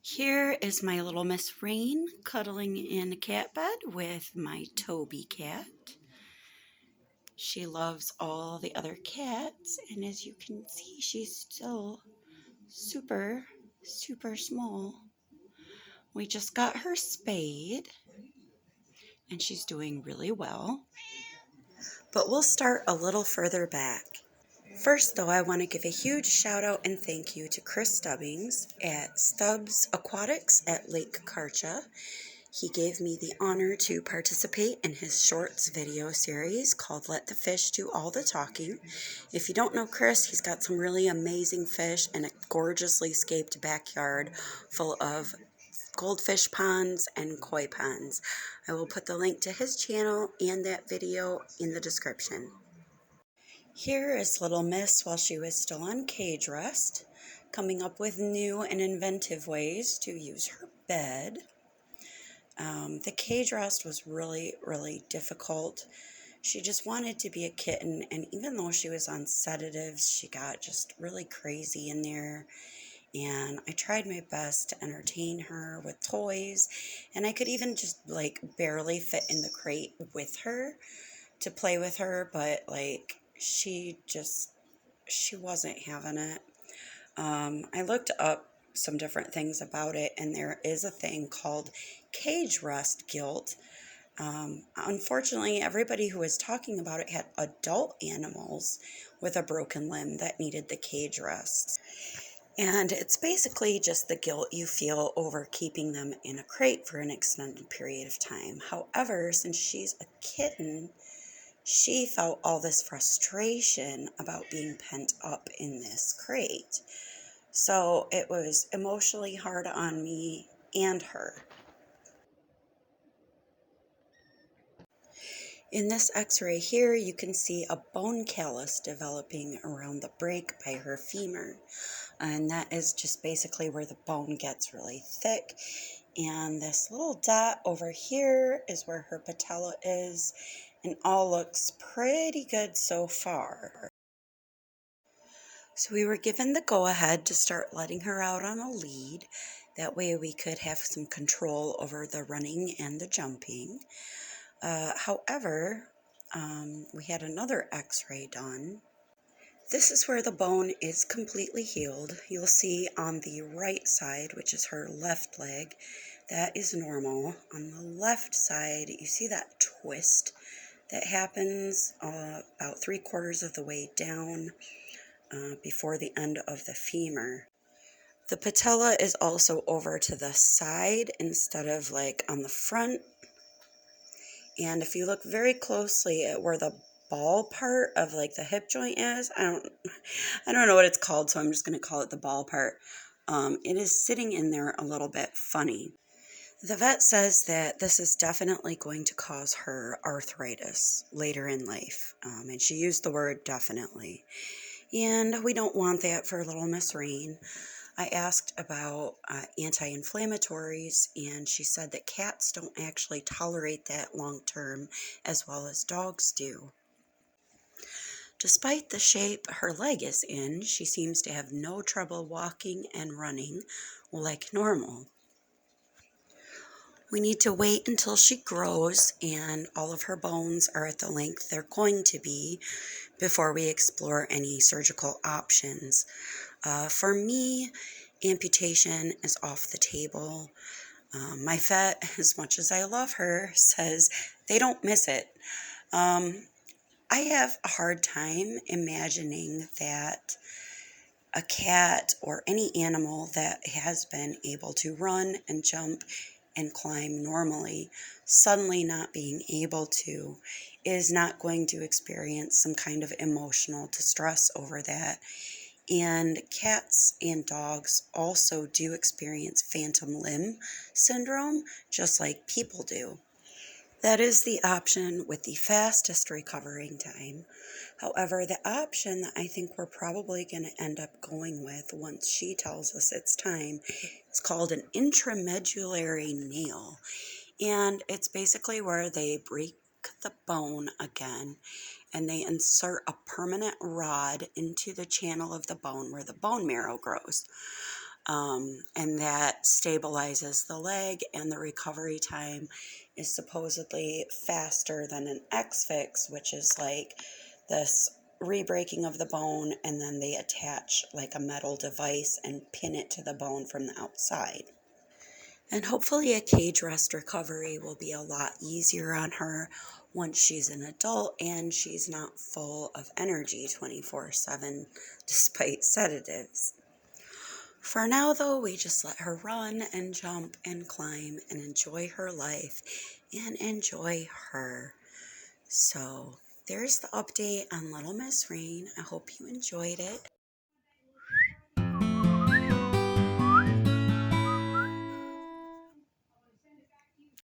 Here is my little Miss Rain cuddling in a cat bed with my Toby cat. She loves all the other cats, and as you can see, she's still super, super small. We just got her spayed, and she's doing really well. But we'll start a little further back. First, though, I want to give a huge shout out and thank you to Chris Stubbings at Stubbs Aquatics at Lake Karcha. He gave me the honor to participate in his shorts video series called Let the Fish Do All the Talking. If you don't know Chris, he's got some really amazing fish and a gorgeously scaped backyard full of goldfish ponds and koi ponds. I will put the link to his channel and that video in the description. Here is little Miss while she was still on cage rest, coming up with new and inventive ways to use her bed. The cage rest was really, really difficult. She just wanted to be a kitten, and even though she was on sedatives, she got just really crazy in there. And I tried my best to entertain her with toys, and I could even just barely fit in the crate with her to play with her, but she wasn't having it. I looked up some different things about it, and there is a thing called cage rest guilt. Unfortunately, everybody who was talking about it had adult animals with a broken limb that needed the cage rest. And it's basically just the guilt you feel over keeping them in a crate for an extended period of time. However, since she's a kitten, she felt all this frustration about being pent up in this crate. So it was emotionally hard on me and her. In this x-ray here, you can see a bone callus developing around the break by her femur. And that is just basically where the bone gets really thick. And this little dot over here is where her patella is. And all looks pretty good so far. So we were given the go-ahead to start letting her out on a lead. That way we could have some control over the running and the jumping. However, we had another x-ray done. This is where the bone is completely healed. You'll see on the right side, which is her left leg, that is normal. On the left side, you see that twist that happens about 3/4 of the way down before the end of the femur. The patella is also over to the side instead of on the front. And if you look very closely at where the ball part of the hip joint is, I don't know what it's called, so I'm just going to call it the ball part. It is sitting in there a little bit funny. The vet says that this is definitely going to cause her arthritis later in life, and she used the word definitely. And we don't want that for little Miss Rain. I asked about anti-inflammatories, and she said that cats don't actually tolerate that long term as well as dogs do. Despite the shape her leg is in, she seems to have no trouble walking and running like normal. We need to wait until she grows and all of her bones are at the length they're going to be before we explore any surgical options. For me, amputation is off the table. My vet, as much as I love her, says they don't miss it. I have a hard time imagining that a cat or any animal that has been able to run and jump and climb normally, suddenly not being able to, is not going to experience some kind of emotional distress over that. And cats and dogs also do experience phantom limb syndrome, just like people do. That is the option with the fastest recovering time. However, the option that I think we're probably going to end up going with once she tells us it's time is called an intramedullary nail. And it's basically where they break the bone again and they insert a permanent rod into the channel of the bone where the bone marrow grows. and that stabilizes the leg, and the recovery time is supposedly faster than an X-fix, which is like this re-breaking of the bone, and then they attach like a metal device and pin it to the bone from the outside. And hopefully a cage rest recovery will be a lot easier on her once she's an adult and she's not full of energy 24/7 despite sedatives. For now, though, we just let her run and jump and climb and enjoy her life and enjoy her. So there's the update on Little Miss Rain. I hope you enjoyed it.